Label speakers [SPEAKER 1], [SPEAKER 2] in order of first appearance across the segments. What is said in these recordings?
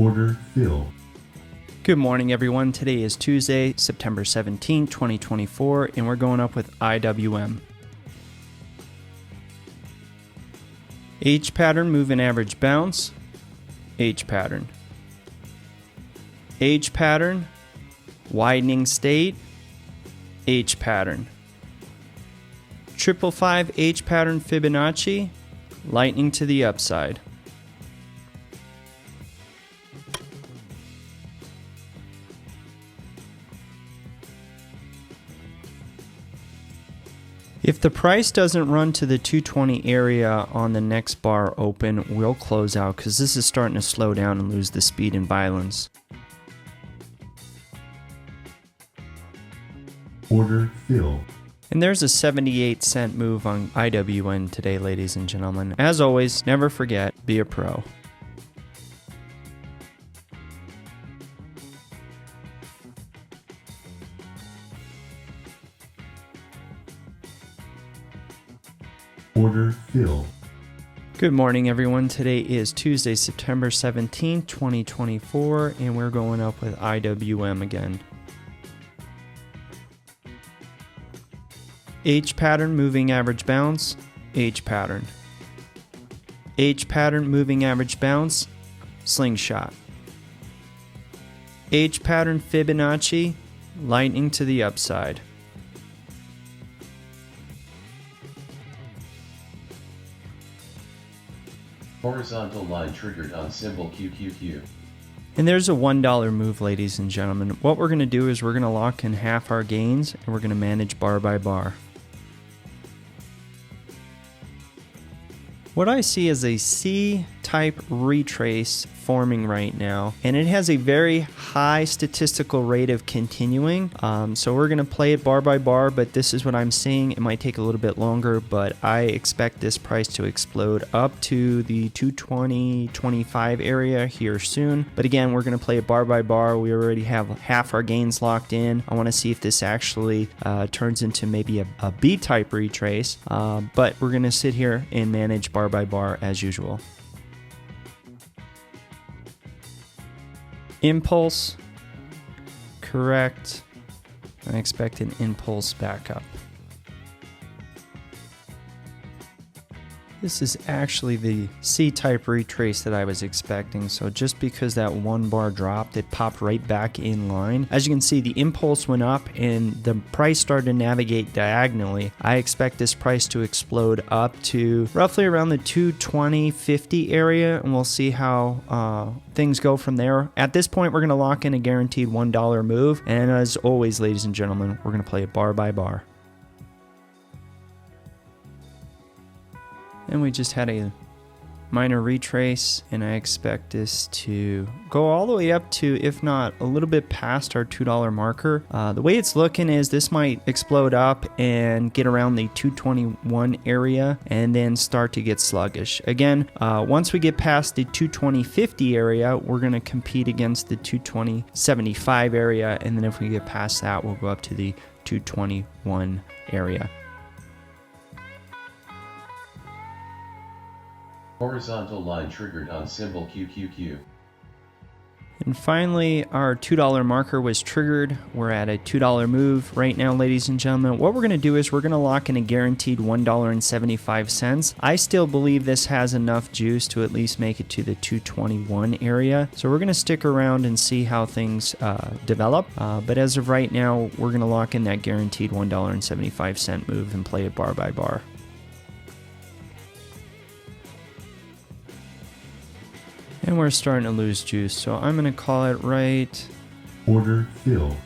[SPEAKER 1] Order fill.
[SPEAKER 2] Good morning, everyone. Today is Tuesday, September 17, 2024, and we're going up with IWM. H pattern, moving average bounce. H pattern. H pattern, widening state. H pattern. 555 H pattern Fibonacci, lightning to the upside. If the price doesn't run to the 220 area on the next bar open, we'll close out because this is starting to slow down and lose the speed and violence.
[SPEAKER 1] Order fill.
[SPEAKER 2] And there's a 78-cent move on IWN today, ladies and gentlemen. As always, never forget, be a pro.
[SPEAKER 1] Order fill.
[SPEAKER 2] Good morning, everyone. Today is Tuesday, September 17, 2024, and we're going up with IWM again. H pattern, moving average bounce, H pattern. H pattern, moving average bounce, slingshot. H pattern, Fibonacci, lightning to the upside.
[SPEAKER 3] Horizontal line triggered on symbol QQQ.
[SPEAKER 2] And there's a $1 move, ladies and gentlemen. What we're going to do is we're going to lock in half our gains and we're going to manage bar by bar. What I see is a C-type retrace forming right now, and it has a very high statistical rate of continuing. So we're going to play it bar by bar, but this is what I'm seeing. It might take a little bit longer, but I expect this price to explode up to the 220-25 area here soon. But again, we're going to play it bar by bar. We already have half our gains locked in. I want to see if this actually turns into maybe a B-type retrace, but we're going to sit here and manage bar by bar as usual. Impulse, correct. I expect an impulse back up. This is actually the C-type retrace that I was expecting, so just because that one bar dropped, it popped right back in line. As you can see, the impulse went up and the price started to navigate diagonally. I expect this price to explode up to roughly around the 220.50 area, and we'll see how things go from there. At this point, we're going to lock in a guaranteed $1 move, and as always, ladies and gentlemen, we're going to play it bar by bar. And we just had a minor retrace, and I expect this to go all the way up to, if not a little bit past our $2 marker. The way it's looking is this might explode up and get around the 221 area and then start to get sluggish. Again, once we get past the 220.50 area, we're going to compete against the 220.75 area, and then if we get past that, we'll go up to the 221 area.
[SPEAKER 3] Horizontal line triggered on symbol QQQ.
[SPEAKER 2] And finally, our $2 marker was triggered. We're at a $2 move right now, ladies and gentlemen. What we're going to do is we're going to lock in a guaranteed $1.75. I still believe this has enough juice to at least make it to the 221 area. So we're going to stick around and see how things develop. But as of right now, we're going to lock in that guaranteed $1.75 move and play it bar by bar. And we're starting to lose juice, so I'm going to call it right.
[SPEAKER 1] Order fill.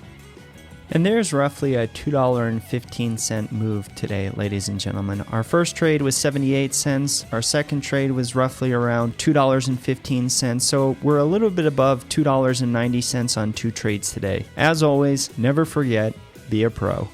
[SPEAKER 2] And there's roughly a $2.15 move today, ladies and gentlemen. Our first trade was 78 cents. Our second trade was roughly around $2.15. So we're a little bit above $2.90 on two trades today. As always, never forget, be a pro.